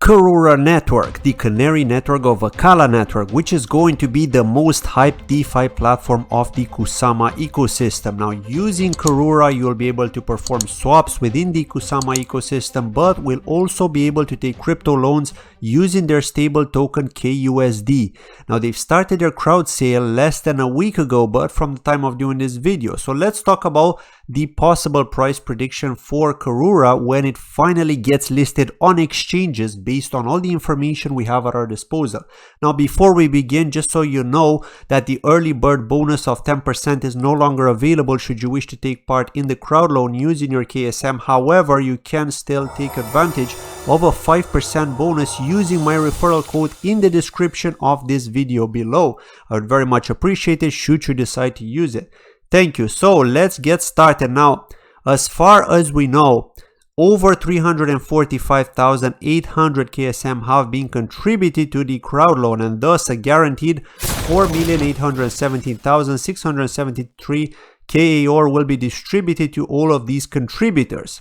Karura Network, the canary network of Karura Network, which is going to be the most hyped DeFi platform of the Kusama ecosystem. Now, using Karura, you'll be able to perform swaps within the Kusama ecosystem, but will also be able to take crypto loans using their stable token KUSD. Now, they've started their crowd sale less than a week ago, but from the time of doing this video. So let's talk about the possible price prediction for Karura when it finally gets listed on exchanges based on all the information we have at our disposal. Now, before we begin, just so you know that the early bird bonus of 10% is no longer available should you wish to take part in the crowd loan using your KSM. However, you can still take advantage of a 5% bonus using my referral code in the description of this video below. I would very much appreciate it should you decide to use it. Thank you. So let's get started. Now, as far as we know, over 345,800 KSM have been contributed to the crowd loan, and thus a guaranteed 4,817,673 KAOR will be distributed to all of these contributors.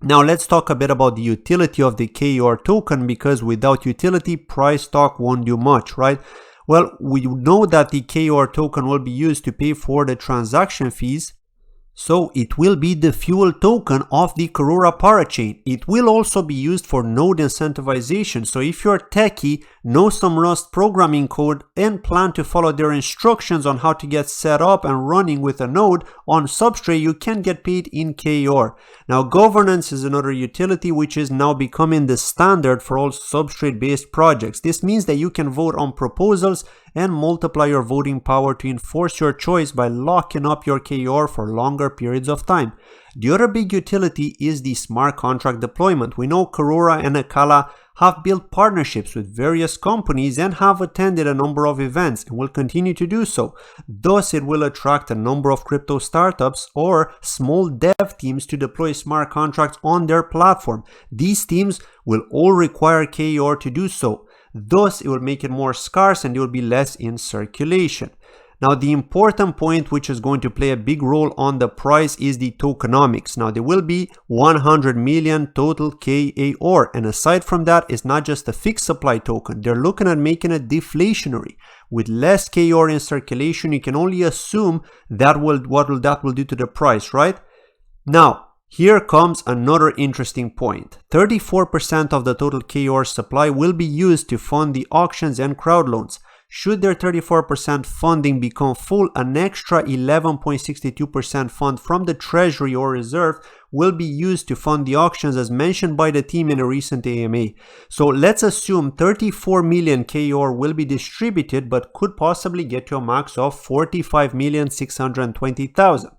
Now let's talk a bit about the utility of the KAOR token, because without utility, price talk won't do much, right? Well, we know that the KAOR token will be used to pay for the transaction fees, so it will be the fuel token of the Karura parachain. It will also be used for node incentivization, so if you're techie, know some Rust programming code, and plan to follow their instructions on how to get set up and running with a node on Substrate, you can get paid in KAOR. Now, governance is another utility which is now becoming the standard for all Substrate-based projects. This means that you can vote on proposals and multiply your voting power to enforce your choice by locking up your KAOR for longer periods of time. The other big utility is the smart contract deployment. We know Karura and Akala have built partnerships with various companies and have attended a number of events and will continue to do so. Thus, it will attract a number of crypto startups or small dev teams to deploy smart contracts on their platform. These teams will all require KAOR to do so. Thus, it will make it more scarce and it will be less in circulation. Now, the important point which is going to play a big role on the price is the tokenomics. Now, there will be 100 million total KAOR, and aside from that, it's not just a fixed supply token. They're looking at making it deflationary. With less KAOR in circulation, you can only assume that what that will do to the price, right? Now, here comes another interesting point. 34% of the total KAOR supply will be used to fund the auctions and crowd loans. Should their 34% funding become full, an extra 11.62% fund from the treasury or reserve will be used to fund the auctions as mentioned by the team in a recent AMA. So let's assume 34 million KAOR will be distributed, but could possibly get to a max of 45,620,000.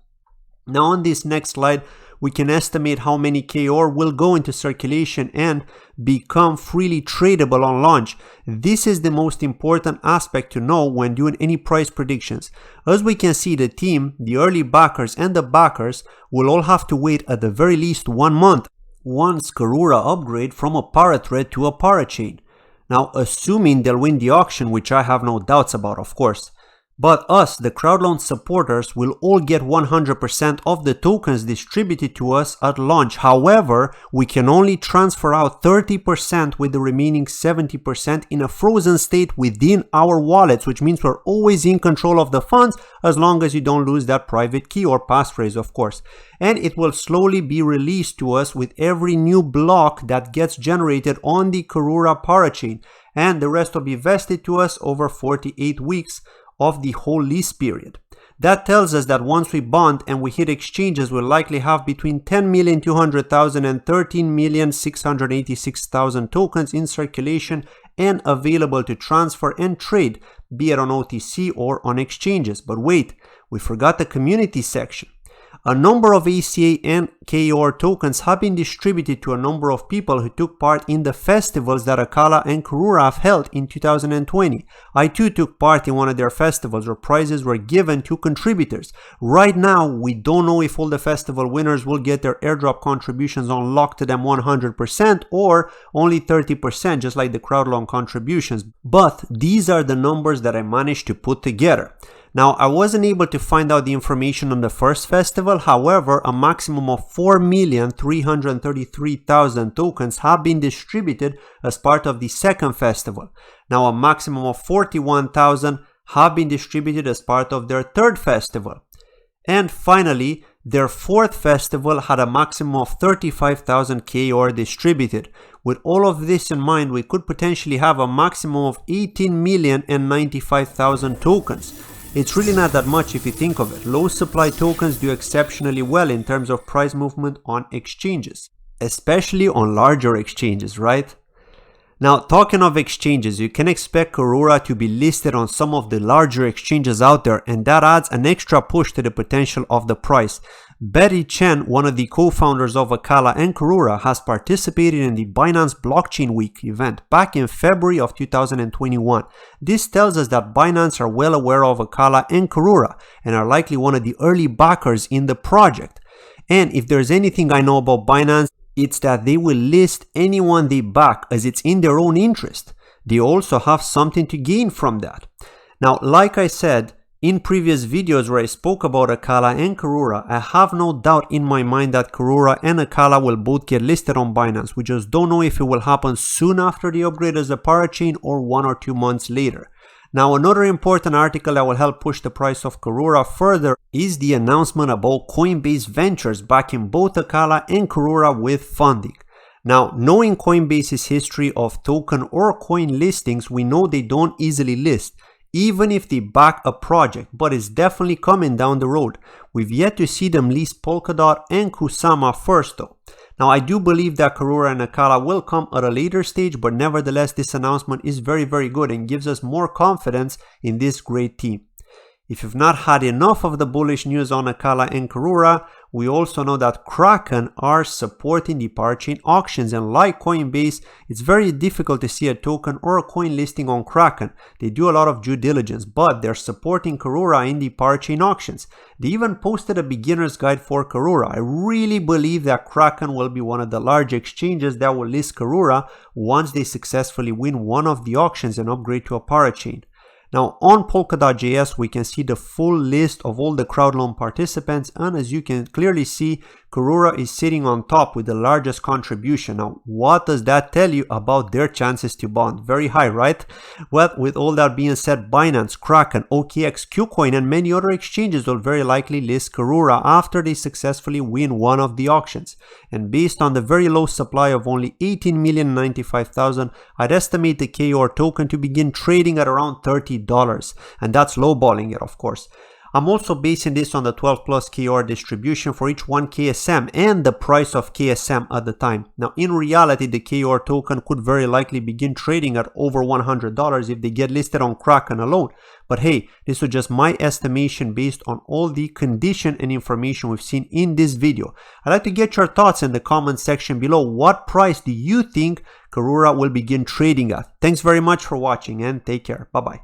Now on this next slide, we can estimate how many KAOR will go into circulation and become freely tradable on launch. This is the most important aspect to know when doing any price predictions. As we can see, the team, the early backers and the backers will all have to wait at the very least 1 month once Karura upgrade from a parathread to a parachain. Now, assuming they'll win the auction, which I have no doubts about, of course. But us, the crowd loan supporters, will all get 100% of the tokens distributed to us at launch. However, we can only transfer out 30% with the remaining 70% in a frozen state within our wallets, which means we're always in control of the funds as long as you don't lose that private key or passphrase, of course. And it will slowly be released to us with every new block that gets generated on the Karura parachain, and the rest will be vested to us over 48 weeks of the whole lease period. That tells us that once we bond and we hit exchanges, we'll likely have between 10,200,000 and 13,686,000 tokens in circulation and available to transfer and trade, be it on OTC or on exchanges. But wait, we forgot the community section. A number of ACA and KAOR tokens have been distributed to a number of people who took part in the festivals that Akala and Karura have held in 2020. I too took part in one of their festivals where prizes were given to contributors. Right now, we don't know if all the festival winners will get their airdrop contributions unlocked to them 100% or only 30%, just like the crowd loan contributions. But these are the numbers that I managed to put together. Now, I wasn't able to find out the information on the first festival. However, a maximum of 4,333,000 tokens have been distributed as part of the second festival. Now, a maximum of 41,000 have been distributed as part of their third festival. And finally, their fourth festival had a maximum of 35,000 KOR distributed. With all of this in mind, we could potentially have a maximum of 18,095,000 tokens. It's really not that much if you think of it. Low supply tokens do exceptionally well in terms of price movement on exchanges, especially on larger exchanges, right? Now, talking of exchanges, you can expect Karura to be listed on some of the larger exchanges out there, and that adds an extra push to the potential of the price. Betty Chen, one of the co-founders of Acala and Karura, has participated in the Binance Blockchain Week event back in February of 2021. This tells us that Binance are well aware of Acala and Karura and are likely one of the early backers in the project. And if there's anything I know about Binance, it's that they will list anyone they back as it's in their own interest. They also have something to gain from that. Now, like I said in previous videos where I spoke about Acala and Karura, I have no doubt in my mind that Karura and Acala will both get listed on Binance. We just don't know if it will happen soon after the upgrade as a parachain or 1 or 2 months later. Now, another important article that will help push the price of Karura further is the announcement about Coinbase Ventures backing both Acala and Karura with funding. Now, knowing Coinbase's history of token or coin listings, we know they don't easily list, even if they back a project, but it's definitely coming down the road. We've yet to see them list Polkadot and Kusama first though. Now, I do believe that Karura and Acala will come at a later stage, but nevertheless, this announcement is very good and gives us more confidence in this great team. If you've not had enough of the bullish news on Acala and Karura, we also know that Kraken are supporting the parachain auctions, and like Coinbase, it's very difficult to see a token or a coin listing on Kraken. They do a lot of due diligence, but they're supporting Karura in the parachain auctions. They even posted a beginner's guide for Karura. I really believe that Kraken will be one of the large exchanges that will list Karura once they successfully win one of the auctions and upgrade to a parachain. Now, on Polkadot.js, we can see the full list of all the crowd loan participants, and as you can clearly see, Karura is sitting on top with the largest contribution. Now, what does that tell you about their chances to bond? Very high, right? Well, with all that being said, Binance, Kraken, OKX, KuCoin, and many other exchanges will very likely list Karura after they successfully win one of the auctions. And based on the very low supply of only 18,095,000, I'd estimate the KOR token to begin trading at around $30, and that's lowballing it, of course. I'm also basing this on the 12 plus KOR distribution for each one KSM and the price of KSM at the time. Now, in reality, the KOR token could very likely begin trading at over $100 if they get listed on Kraken alone. But hey, this was just my estimation based on all the condition and information we've seen in this video. I'd like to get your thoughts in the comment section below. What price do you think Karura will begin trading at? Thanks very much for watching and take care. Bye-bye.